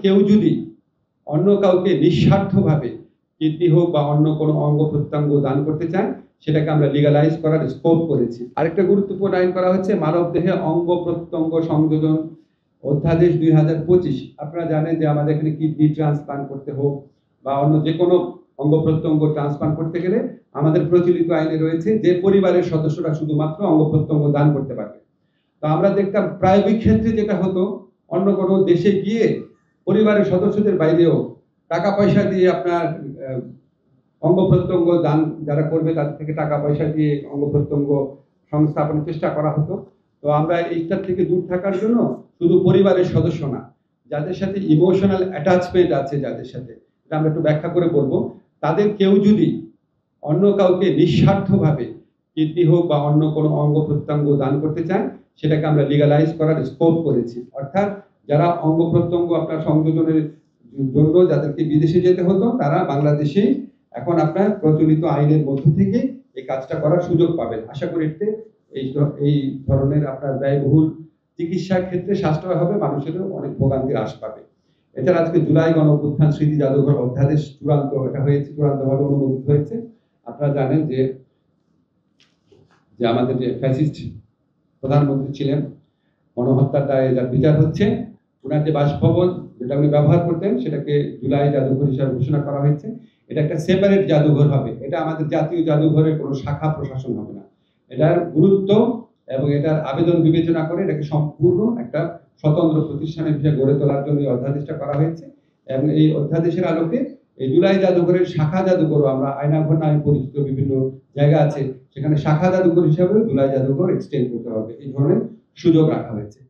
কেউ যদি অন্য কাউকে নিঃস্বার্থভাবে কিডনি হোক বা অন্য কোনো অঙ্গ প্রত্যঙ্গ দান করতে চায়, সেটাকে আমরা লিগালাইজ করার স্কোপ করেছি। আরেকটা গুরুত্বপূর্ণ আইন করা হচ্ছে মানব দেহে অঙ্গ প্রত্যঙ্গ সংযোজন অধ্যাদেশ 2025। আপনারা জানেন যে আমাদের এখানে কিডনি ট্রান্সপ্লান্ট করতে হোক বা অন্য যে কোনো অঙ্গ প্রত্যঙ্গ ট্রান্সপ্লান্ট করতে গেলে আমাদের প্রচলিত আইনে রয়েছে যে পরিবারের সদস্যরা শুধুমাত্র অঙ্গ প্রত্যঙ্গ দান করতে পারবে। তো আমরা দেখতাম প্রায়োগিক ক্ষেত্রে যেটা হতো, অন্য কোনো দেশে গিয়ে পরিবারের সদস্যদের বাইরেও টাকা পয়সা দিয়ে আপনার অঙ্গ প্রত্যঙ্গ দান যারা করবে তাদের থেকে টাকা পয়সা দিয়ে অঙ্গ প্রত্যঙ্গ সংস্থাপনের চেষ্টা করা হতো। তো আমরা এইটার থেকে দূর থাকার জন্য শুধু পরিবারের সদস্য না, যাদের সাথে ইমোশনাল অ্যাটাচমেন্ট আছে, যাদের সাথে, এটা আমরা একটু ব্যাখ্যা করে বলবো, তাদের কেউ যদি অন্য কাউকে নিঃস্বার্থভাবে কিডনি হোক বা অন্য কোনো অঙ্গ প্রত্যঙ্গ দান করতে চায়, সেটাকে আমরা লিগালাইজ করার স্কোপ করেছি। অর্থাৎ যারা অঙ্গ প্রত্যঙ্গ আপনার সংযোজনের জন্য যাদেরকে বিদেশে যেতে হতো, তারা বাংলাদেশেই এখন আপনার প্রচলিত আইনের মধ্য থেকে এই কাজটা করার সুযোগ পাবেন। আশা করি এতে এই ধরনের আপনার ব্যয়বহুল চিকিৎসার ক্ষেত্রে সাশ্রয় হবে, মানুষেরও অনেক ভোগান্তি হ্রাস পাবে। এছাড়া আজকে জুলাই গণঅভ্যুত্থান স্মৃতি জাদুঘর অধ্যাদেশ চূড়ান্তভাবে অনুমোদিত হয়েছে। আপনারা জানেন যে আমাদের যে ফ্যাসিস্ট প্রধানমন্ত্রী ছিলেন, গণহত্যার দায়ে যার বিচার হচ্ছে, ওনার যে বাসভবন যেটা উনি ব্যবহার করতেন সেটাকে জুলাই জাদুঘর হিসাবে ঘোষণা করা হয়েছে। এটা একটা সেপারেট জাদুঘর হবে, এটা আমাদের জাতীয় জাদুঘরের কোনো শাখা প্রশাসন হবে না। এটার গুরুত্ব এবং এটার আবেদন বিবেচনা করে এটাকে সম্পূর্ণ একটা স্বতন্ত্র প্রতিষ্ঠানের হিসেবে গড়ে তোলার জন্য এই অধ্যাদেশটা করা হয়েছে। এবং এই অধ্যাদেশের আলোকে এই জুলাই জাদুঘরের শাখা জাদুঘর, আমরা আয়নাঘর নামে পরিচিত বিভিন্ন জায়গা আছে, সেখানে শাখা জাদুঘর হিসাবে জুলাই জাদুঘর এক্সটেন্ড করতে হবে, এই ধরনের সুযোগ রাখা হয়েছে।